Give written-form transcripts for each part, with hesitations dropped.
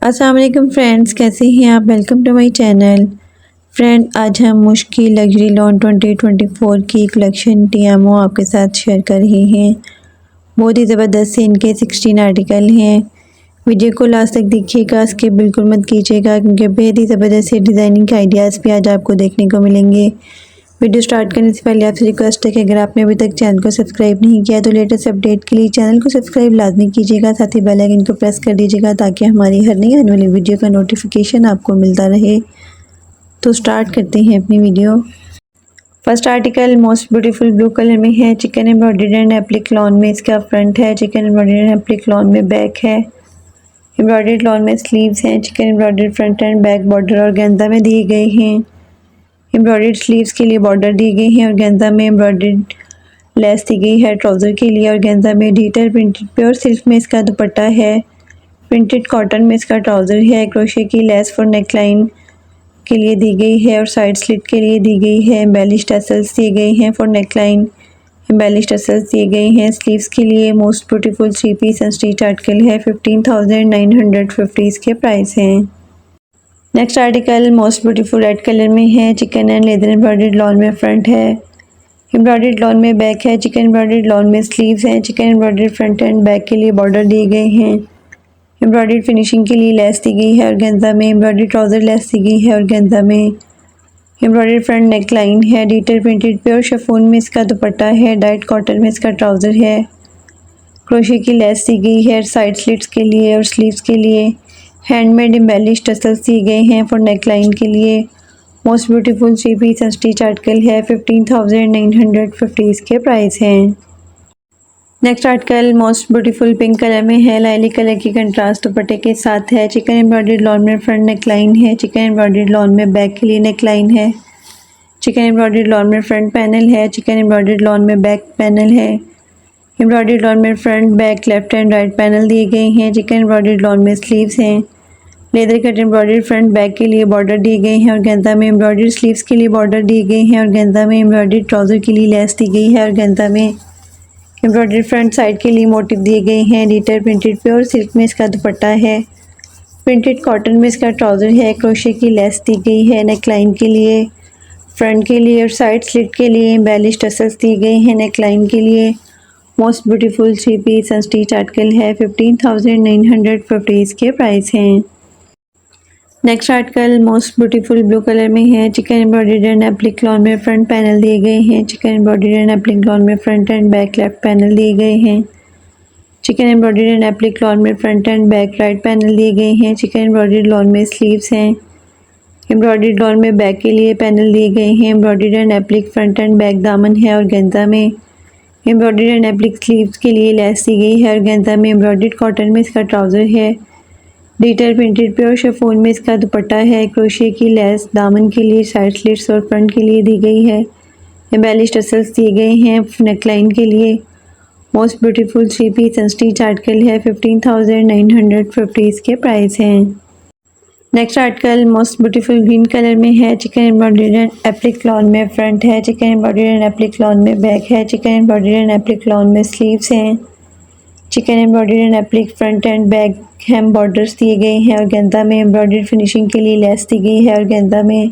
अस्सलाम वालेकुम फ्रेंड्स, कैसे हैं आप। Welcome to my channel. Friend, आज हम मुश्किल लग्जरी लॉन 2024 की कलेक्शन टीएमओ आपके साथ शेयर कर रहे हैं। बहुत ही ज़बरदस्त से इनके 16 आर्टिकल हैं। वीडियो को लास्ट तक देखिएगा, स्किप बिल्कुल मत कीजिएगा क्योंकि बेहद ही ज़बरदस्त से डिज़ाइनिंग के आइडियाज़ भी आज आपको देखने को मिलेंगे। वीडियो स्टार्ट करने से पहले आपसे रिक्वेस्ट है कि अगर आपने अभी तक चैनल को सब्सक्राइब नहीं किया तो लेटेस्ट अपडेट के लिए चैनल को सब्सक्राइब लाजमी कीजिएगा, साथ ही बेल आइकन को प्रेस कर दीजिएगा ताकि हमारी हर नई आने वाली वीडियो का नोटिफिकेशन आपको मिलता रहे। तो स्टार्ट करते हैं अपनी video. First article most beautiful blue colour में है। Chikan embroidered and applique lawn में इसका फ्रंट है। Chikan embroidered and applique lawn में बैक है। एम्ब्रॉयडर्ड लॉन में स्लीव्स हैं। Chikan embroidered front and back border और गेंदा में दिए गए हैं। एम्ब्रॉयडर्ड स्लीव्स के लिए बॉर्डर दी गई है और गेंदा में एम्ब्रॉयडर्ड लेस दी गई है ट्राउज़र के लिए और गेंदा में डिजिटल प्रिंटेड प्योर सिल्क में इसका दुपट्टा है। प्रिंटेड कॉटन में इसका ट्राउज़र है। क्रोशे की लेस फॉर नेकलाइन के लिए दी गई है और साइड स्लिट के लिए दी गई है। एम्बेलिश टसल्स दिए गए हैं फॉर नेकलाइन। एम्बेलिश टसल्स दिए गए हैं स्लीव्स के लिए। Most beautiful 3 piece unstitch article है। 15,950 इसके प्राइस हैं। Next article most beautiful red colour में है। Chikan and leather embroidered lawn में फ्रंट है। एम्ब्रॉयडर्ड लॉन में बैक है। चिकन एम्ब्रॉयडर्ड लॉन में स्लीव्स हैं। Chikan embroidered front and back के लिए बॉर्डर दिए गए हैं। एम्ब्रॉयडर्ड फिनिशिंग के लिए लेस दी गई है और गेंदा में एम्ब्रॉयडर्ड ट्राउज़र लेस दी गई है और गेंदा में एम्ब्रॉयडर्ड फ्रंट नेक लाइन है। डिजिटल प्रिंटेड प्योर शिफॉन में इसका दुपट्टा है। डाइट कॉटन में इसका ट्राउज़र है। क्रोशे की लेस दी गई है साइड स्लिट्स के लिए और स्लीव्स के लिए। हैंडमेड एम्बेलिश टसल्स दिए गए हैं फॉर नेकलाइन के लिए। Most beautiful 3 piece unstitch article है। 15,950 इसके प्राइस हैं। Next article most beautiful pink colour में है। लाइली कलर की कंट्रास्ट दुपट्टे के साथ है। चिकन एम्ब्रॉयडर्ड लॉन में फ्रंट नेकलाइन है। चिकन एम्ब्रॉयडर्ड लॉन में बैक के लिए नेकलाइन है। चिकन एम्ब्रॉयडर्ड लॉन में फ्रंट पैनल है। चिकन एम्ब्रॉयडर्ड लॉन में बैक पैनल है। एम्ब्रॉयडर्ड लॉन में front back left and right panel दिए गए हैं। चिकन एम्ब्रॉयडर्ड लॉन में स्लीव्स हैं। Leather cut embroidered front back के लिए बॉर्डर दिए गए हैं और गेंदा में एम्ब्रॉयडर्ड स्लीव्स के लिए बॉर्डर दिए गए हैं और गेंदा में एम्ब्रॉयडर्ड ट्राउज़र के लिए लेस दी गई है और गेंदा में एम्ब्रॉयडर्ड फ्रंट साइड के लिए मोटिव दिए गए हैं। डिजिटल प्रिंटेड प्योर सिल्क में इसका दुपट्टा है। प्रिंटेड कॉटन में इसका ट्राउज़र है। क्रोशे की लेस दी गई है नेकलाइन के लिए, फ्रंट के लिए और साइड स्लिट के लिए। एम्बेलिश टसल्स दिए गए हैं नेकलाइन के लिए। Most beautiful 3 piece unstitch article है। 15,950 इसके प्राइस हैं। Next article most beautiful blue colour में है। Chikan embroidered and applique lawn में फ्रंट पैनल दिए गए हैं। Chikan embroidered and applique lawn में front and back left panel दिए गए हैं। Chikan embroidered and applique lawn में front and back right panel दिए गए हैं। चिकन एम्ब्रॉयडर्ड लॉन में स्लीव्स हैं। एम्ब्रॉयडर्ड लॉन में बैक के लिए पैनल दिए गए हैं। Embroidered and applique front and back दामन है और गेंदा में एम्ब्रॉयडर्ड एंड एप्लिक स्लीव्स के लिए लेस दी गई है और गेंदा में एम्ब्रॉयडर्ड कॉटन में इसका ट्राउज़र है। डिजिटल प्रिंटेड प्योर शिफॉन में इसका दुपट्टा है। क्रोशे की लेस दामन के लिए, साइड स्लिट्स और फ्रंट के लिए दी गई है। एम्बेलिश टसल्स दिए गए हैं नेकलाइन के लिए। Most beautiful 3 piece unstitch article है। 15,950 इसके प्राइस हैं। Next article most beautiful green colour में है। Chikan embroidered and applique lawn में फ्रंट है। Chikan embroidered and applique lawn में बैक है। Chikan embroidered and applique lawn में स्लीव्स हैं। Chikan embroidered and applique front and back hem borders दिए गए हैं और गेंदा में एम्ब्रॉयडर्ड फिनिशिंग के लिए लेस दी गई है और गेंदा में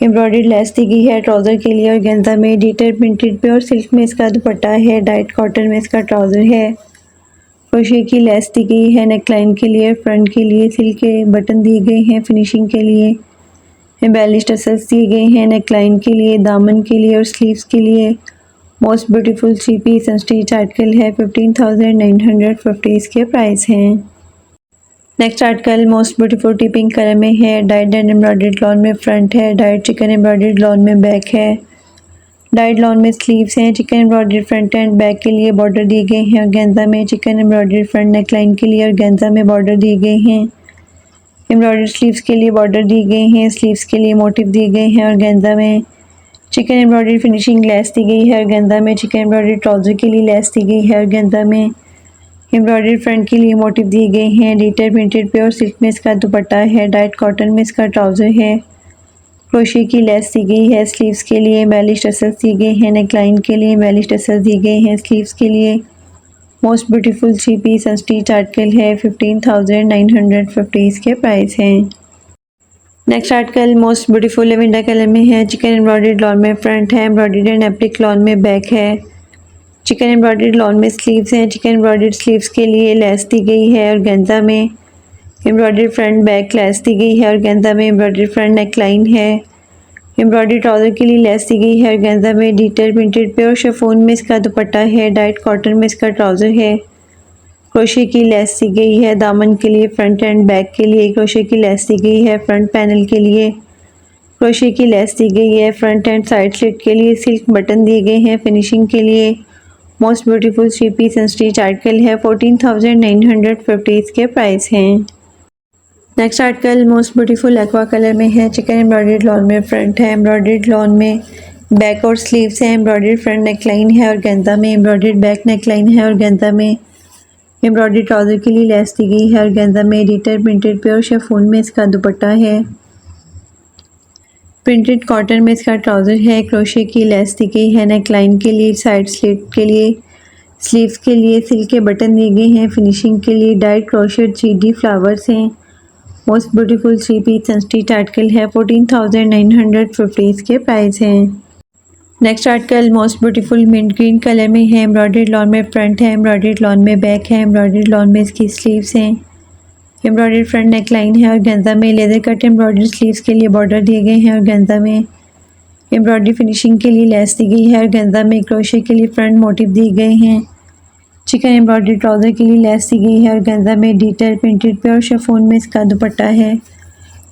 एम्ब्रॉयडर्ड लेस दी गई है ट्राउज़र के लिए और गेंदा में डिजिटल प्रिंटेड प्योर सिल्क में इसका दुपट्टा है। डाइट कॉटन में इसका ट्राउज़र है। क्रोशे की लेस दी गई है नेकलाइन के लिए, फ्रंट के लिए सिल्क के बटन दिए गए हैं फिनिशिंग के लिए। एम्बेलिश टसल्स दिए गए हैं नेकलाइन के लिए, दामन के लिए और स्लीव्स के लिए। Most beautiful 3 piece unstitch article है। 15,950 इसके प्राइस हैं। Next article most beautiful tea pink colour में है। डाइट एंड एम्ब्रॉयडर्ड लॉन में फ्रंट है। डाइट चिकन एम्ब्रॉयडर्ड लॉन में बैक है। डाइट लॉन में स्लीव्स हैं। Chikan embroidered front and back के लिए बॉर्डर दिए गए हैं और गेंदा में चिकन एम्ब्रॉयडर्ड फ्रंट नेकलाइन के लिए और गेंदा में बॉर्डर दिए गए हैं। एम्ब्रॉयडर्ड स्लीव्स के लिए बॉर्डर दिए गए हैं। स्लीव्स के लिए मोटिव दिए गए हैं और गेंदा में चिकन एम्ब्रॉयडरी फिनिशिंग लेस दी गई है और गेंदा में चिकन एम्ब्रॉयडरी ट्राउज़र के लिए लेस दी गई है और गेंदा में एम्ब्रॉयडरी फ्रंट के लिए मोटिव दिए गए हैं। डिजिटल प्रिंटेड प्योर सिल्क में इसका दुपट्टा है। डाइट कॉटन में इसका ट्राउज़र है। क्रोशे की लेस दी गई है स्लीव्स के लिए। एम्बेलिश टसल्स दिए गए हैं नेकलाइन के लिए। एम्बेलिश टसल्स दिए गए हैं स्लीव्स के लिए। Most beautiful 3 piece unstitch article है। 15,950 इसके प्राइस हैं। Next article most beautiful lavender colour में है। चिकन एम्ब्रॉयडर्ड लॉन में फ्रंट है, एम्ब्रॉयडर्ड एंड एप्लिक लॉन में बैक है। चिकन एम्ब्रॉयडर्ड लॉन में स्लीव्स हैं। चिकन एम्ब्रॉयडर्ड स्लीव्स के लिए लेस दी गई है और गेंदा में एम्ब्रॉयडर्ड फ्रंट बैक लेस दी गई है और गेंदा में एम्ब्रॉयडर्ड फ्रंट नेकलाइन है। एम्ब्रॉयडरी ट्राउज़र के लिए लेस दी गई है और गेंदा में डिटेल प्रिंटेड प्योर शिफॉन में इसका दुपट्टा है। डाइट कॉटन में इसका ट्राउज़र है। क्रोशे की लेस दी गई है दामन के लिए, फ्रंट एंड बैक के लिए। क्रोशे की लेस दी गई है फ्रंट पैनल के लिए। क्रोशे की लेस दी गई है फ्रंट एंड साइड स्लिट के लिए। सिल्क बटन दिए गए हैं फिनिशिंग के लिए। Most beautiful 3 piece unstitch article है। 14,950 इसके प्राइस हैं। Next article most beautiful aqua colour में है। चिकन एम्ब्रॉयडर्ड लॉन में फ्रंट है, एम्ब्रॉयडर्ड लॉन में बैक और स्लीव्स है। एम्ब्रॉयडर्ड फ्रंट नेकलाइन है और गेंदा में एम्ब्रॉयडर्ड बैक नेकलाइन है और गेंदा में एम्ब्रॉयडर्ड ट्राउज़र के लिए लेस दी गई है और गेंदा में डिटेल प्रिंटेड प्योर शिफॉन में इसका दुपट्टा है। प्रिंटेड कॉटन में इसका ट्राउज़र है। क्रोशे की लेस दी गई है नेकलाइन के लिए, साइड स्लिट के लिए, स्लीव्स के लिए। सिल्क के बटन दिए गए हैं फिनिशिंग के लिए। डाइट क्रोशेड 3D फ्लावर्स हैं। Most beautiful 3 piece unstitch article है। 14,950 इसके प्राइस हैं। Next article most beautiful mint green colour में है। एम्ब्रॉयडर्ड लॉन में फ्रंट है, एम्ब्रॉयडर्ड लॉन में बैक है। एम्ब्रॉयडर्ड लॉन में इसकी स्लीव्स हैं। एम्ब्रॉयडर्ड फ्रंट नेकलाइन है और गेंदा में लेदर कट एम्ब्रॉयडर्ड स्लीव्स के लिए बॉर्डर दिए गए हैं और गेंदा में एम्ब्रॉयडरी फिनिशिंग के लिए लेस दी गई है और गेंदा में क्रोशे के लिए फ्रंट मोटिव दिए गए हैं। चिकन एम्ब्रॉयडरी ट्राउज़र के लिए लेस दी गई है और गेंदा में डिटेल प्रिंटेड प्योर शिफॉन में इसका दुपट्टा है।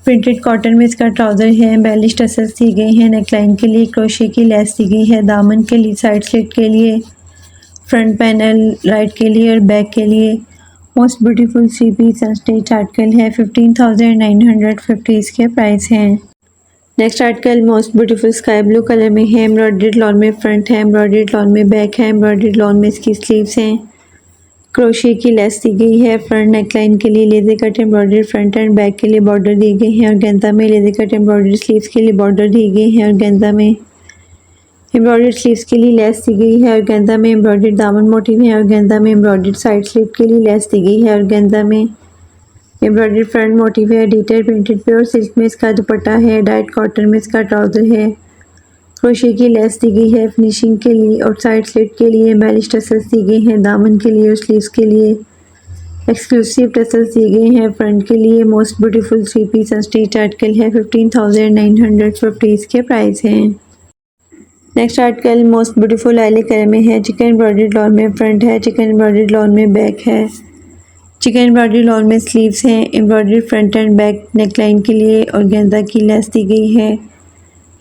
प्रिंटेड कॉटन में इसका ट्राउज़र है। एम्बेलिश टसल्स दिए गए हैं नेकलाइन के लिए। क्रोशे की लेस दी गई है दामन के लिए, साइड स्लिट के लिए, फ्रंट पैनल राइट के लिए और बैक के लिए। Most beautiful 3 piece unstitch article है। 15,950 इसके प्राइस हैं। Next article most beautiful sky blue colour में है। एम्ब्रॉयडर्ड लॉन में फ्रंट है, एम्ब्रॉयडर्ड लॉन में बैक है। एम्ब्रॉयडर्ड लॉन में इसकी स्लीव्स हैं। क्रोशे की लेस दी गई है फ्रंट नेकलाइन के लिए। Laser cut embroidery front and back के लिए बॉर्डर दिए गए हैं और गेंदा में लेज़र कट एम्ब्रॉयडरी स्लीव्स के लिए बॉर्डर दिए गए हैं और गेंदा में एम्ब्रॉयडर्ड स्लीव्स के लिए लेस दी गई है और गेंदा में एम्ब्रॉयडर्ड दामन मोटिव है और गेंदा में एम्ब्रॉयडर्ड साइड स्लिट के लिए लेस दी गई है और गेंदा में एम्ब्रॉयडर्ड फ्रंट मोटिव है। डिटेल प्रिंटेड प्योर सिल्क में इसका दुपट्टा है। डाइट कॉटन में इसका ट्राउज़र है। क्रोशे की लेस दी गई है फिनिशिंग के लिए और साइड स्लिट के लिए। एम्बेलिश टसल्स दी गई हैं दामन के लिए और स्लीव्स के लिए। एक्सक्लूसिव टसल्स दिए गए हैं फ्रंट के लिए। Most beautiful 3 piece unstitch article है। 15,950 इसके प्राइस हैं। Next article most beautiful lilac colour में है। चिकन एम्ब्रॉयडर्ड लॉन में फ्रंट है, चिकन एम्ब्रॉयडर्ड लॉन में बैक है। चिकन एम्ब्रॉयडरी लॉन में स्लीव्स हैं। Embroidery front and back neckline के लिए और गेंदा की लेस दी गई है।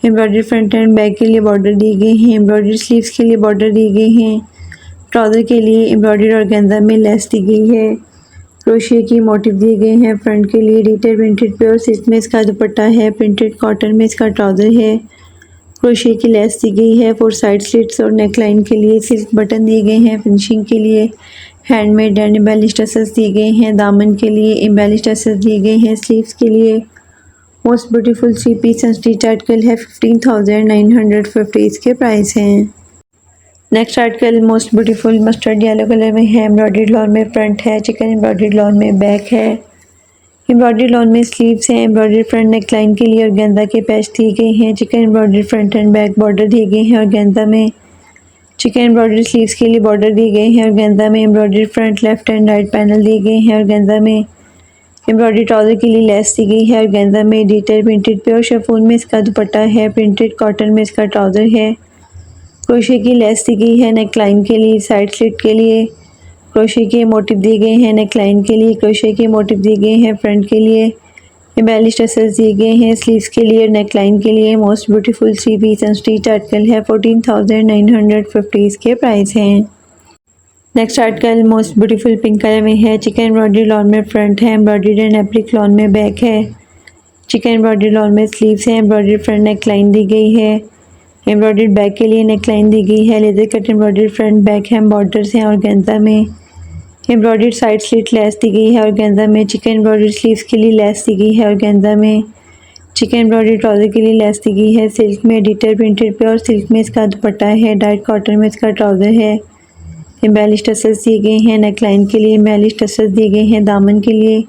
एम्ब्रॉयडरी फ्रंट एंड बैक के लिए बॉर्डर दिए गए हैं। एम्ब्रॉयडरी स्लीव्स के लिए बॉर्डर दिए गए हैं। ट्राउज़र के लिए एम्ब्रॉयडरी और गेंदा में लेस दी गई है। क्रोशे की मोटिव दिए गए हैं फ्रंट के लिए। डिटेल प्रिंटेड प्योर सिल्क में इसका दुपट्टा है। प्रिंटेड कॉटन में इसका ट्राउज़र है। क्रोशे की लेस दी गई है फॉर साइड स्लिट्स और नेकलाइन के लिए। सिल्क बटन दिए गए हैं फिनिशिंग के लिए। हैंडमेड एंड एम्बेलिश टसल्स दिए गए हैं दामन के लिए। एम्बेलिश टसल्स दिए गए हैं स्लीव्स के लिए। Most beautiful 3 piece unstitch article है। 15,950 इसके प्राइस हैं। Next article most beautiful mustard yellow colour में है। एम्ब्रॉयडर्ड लॉन में फ्रंट है, चिकन एम्ब्रॉयडर्ड लॉन में बैक है। एम्ब्रॉयडर्ड लॉन में स्लीव्स हैं। एम्ब्रॉयडर्ड फ्रंट नेकलाइन के लिए और गेंदा के पैच दिए गए हैं। Chikan embroidered front and back border दिए गए हैं और गेंदा में चिकन एम्ब्रॉयडरी स्लीव्स के लिए बॉर्डर दिए गए हैं और गेंदा में embroidery front left and right panel दिए गए हैं और गेंदा में एम्ब्रॉयडरी ट्राउज़र के लिए लेस दी गई है और गेंदा में डिटेल प्रिंटेड प्योर शिफॉन में इसका दुपट्टा है। प्रिंटेड कॉटन में इसका ट्राउज़र है। क्रोशे की लेस दी गई है नेकलाइन के लिए, साइड स्लिट के लिए। क्रोशे के मोटिव दिए गए हैं नेकलाइन के लिए। क्रोशे के मोटिव दिए गए हैं फ्रंट के लिए। एम्बेलिश टसल्स दिए गए हैं स्लीव्स के लिए और नेकलाइन के लिए। Most beautiful 3 piece unstitch article है। 14,950 इसके प्राइस हैं। Next article most beautiful pink colour में है। चिकन एम्ब्रॉयडरी लॉन में फ्रंट है, एम्ब्रॉयडरी एंड एप्लिक लॉन में बैक है। चिकन एम्ब्रॉयडरी लॉन में स्लीव्स है। एम्ब्रॉयडरी फ्रंट नेकलाइन दी गई है। एम्ब्रॉयडरी बैक के लिए नेकलाइन दी गई है। Leather cut embroidery front back है, बॉर्डर्स हैं और गेंदा में एम्ब्रॉयडरी साइड स्लिट लेस दी गई है और गेंदा में चिकन एम्ब्रॉयडरी स्लीव्स के लिए लेस दी गई है और गेंदा में चिकन एम्ब्रॉयडरी ट्राउज़र के लिए लेस दी गई है। सिल्क में डिटेल प्रिंटेड प्योर सिल्क में इसका दुपट्टा है। डाइट कॉटन में इसका ट्राउज़र है। एम्बेलिश टसल्स दिए गए हैं नेकलाइन के लिए, एम्बेलिश टसल्स दिए गए हैं दामन के लिए,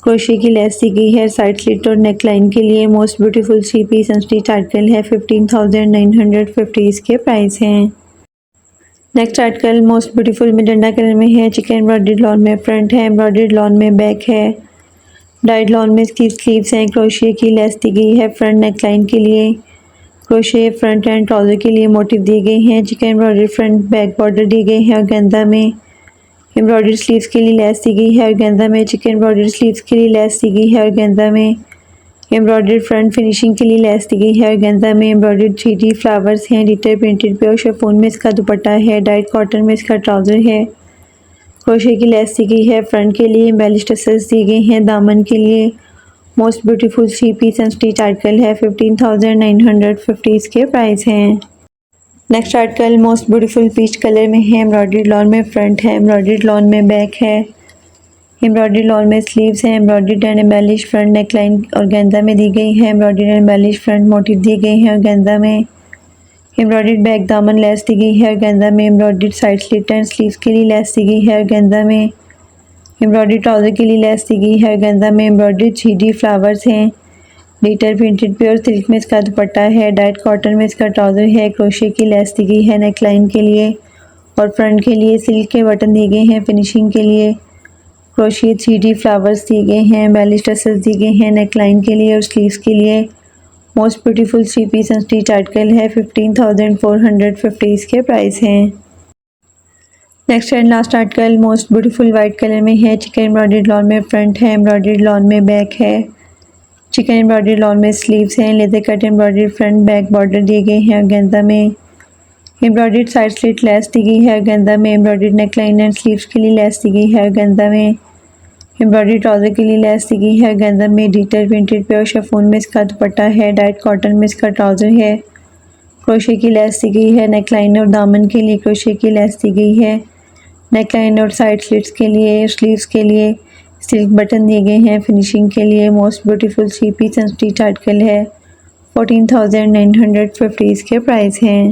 क्रोशे की लेस दी गई है साइड स्लिट और नेकलाइन के लिए। Most beautiful 3 piece unstitch article है, 15,950 इसके प्राइस हैं। नेक्स्ट आर्टिकल मोस्ट ब्यूटीफुल मिडंडा कलर में है, चिकन एम्ब्रॉयडर्ड लॉन में फ्रंट है, एम्ब्रॉयडर्ड लॉन में बैक है, डाइड लॉन में इसकी स्लीव्स हैं, क्रोशे की लेस दी गई है फ्रंट नेकलाइन के लिए, क्रोशे फ्रंट एंड ट्राउज़र के लिए मोटिव दिए गए हैं, chicken embroidery front back border दिए गए हैं और गेंदा में एम्ब्रॉयडरी स्लीव्स के लिए लेस दी गई है और गेंदा में चिकन एम्ब्रॉयडरी स्लीव्स के लिए लेस दी गई है और गेंदा में एम्ब्रॉयडरी फ्रंट फिनिशिंग के लिए लेस दी गई है और गेंदा में एम्ब्रॉयडरी 3D फ्लावर्स हैं, डिटेल प्रिंटेड प्योर शिफॉन में इसका दुपट्टा है, डाइट कॉटन में इसका ट्राउज़र है, क्रोशे की लेस दी गई है फ्रंट के लिए, एम्बेलिश टसल्स दिए गए हैं दामन के लिए। Most beautiful 3 piece unstitch article है, 15,950 इसके प्राइस हैं। Next article most beautiful peach colour में है, एम्ब्रॉयडरी लॉन में फ्रंट है, एम्ब्रॉयडरी लॉन में बैक है, एम्ब्रॉयडरी लॉन में स्लीव्स हैं, embroidery and embellish front neckline और गेंदा में दी गई है, embroidery and embellish front motif दिए गए हैं और गेंदा में एम्ब्रॉयडरी बैक दामन लेस दी गई है और गेंदा में embroidery side slit and sleeves के लिए लेस दी गई है और गेंदा में एम्ब्रॉयडरी ट्राउज़र के लिए लेस दी गई है और गेंदा में एम्ब्रॉयडरी 3D फ्लावर्स हैं, डिटेल प्रिंटेड प्योर सिल्क में इसका दुपट्टा है, डाइट कॉटन में इसका ट्राउज़र है, क्रोशे की लेस दी गई है नेकलाइन के लिए और फ्रंट के लिए सिल्क के बटन दिए गए हैं फिनिशिंग के लिए, क्रोशे 3D फ्लावर्स दिए गए हैं, एम्बेलिश टसल्स दिए गए हैं नेकलाइन के लिए और स्लीव्स के लिए। Most beautiful 3 piece unstitch article है, 15,450 इसके प्राइस हैं। Next and last article most beautiful white colour में है, चिकन एम्ब्रॉयडर्ड लॉन में फ्रंट है, एम्ब्रॉयडर्ड लॉन में बैक है, चिकन एम्ब्रॉयडरी लॉन में स्लीव्स हैं, leather cut embroidery front back border दिए गए हैं और गेंदा में एम्ब्रॉयडर्ड साइड स्लिट लेस दी गई है और गेंदा में एम्ब्रॉयडर्ड नेकलाइन एंड स्लीव्स के लिए लेस दी गई है और गेंदा में एम्ब्रॉयडरी ट्राउज़र के लिए लेस दी गई है और गेंदा में डिटेल प्रिंटेड प्योर शिफॉन में इसका दुपट्टा है, डाइट कॉटन में इसका ट्राउज़र है, क्रोशे की लेस दी गई है नेकलाइन और दामन के लिए क्रोशे की लेस दी गई है, नेकलाइन और साइड स्लिट्स के लिए स्लीव्स के लिए सिल्क बटन दिए गए हैं फिनिशिंग के लिए। Most beautiful 3 piece unstitch article है, 14,950 इसके प्राइस हैं।